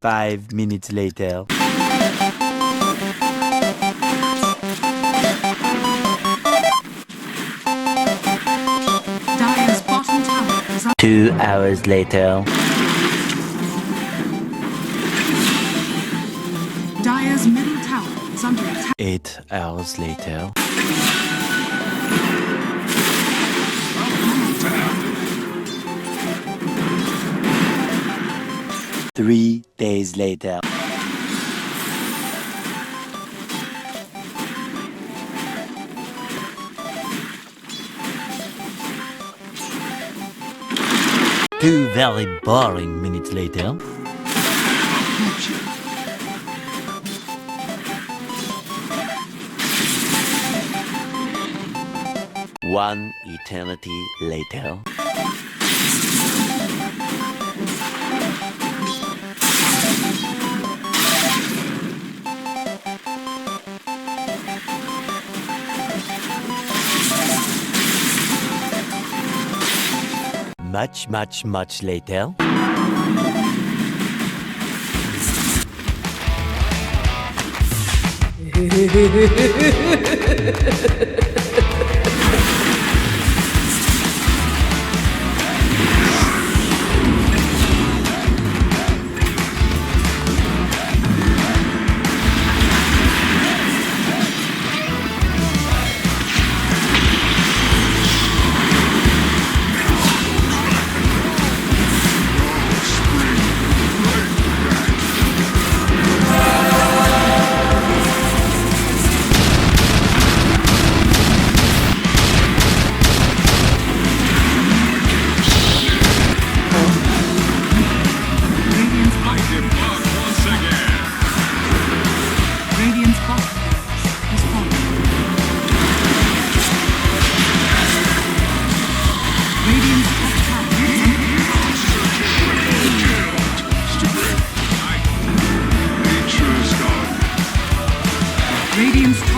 5 minutes later. Dire's bottom tower is under 2 hours later. Dire's middle tower is under attack. 8 hours later. Three days later. Two very boring minutes later. One eternity later. Much later. Radiant's bottom is falling. Radiant's top tower is under attack. Radiant's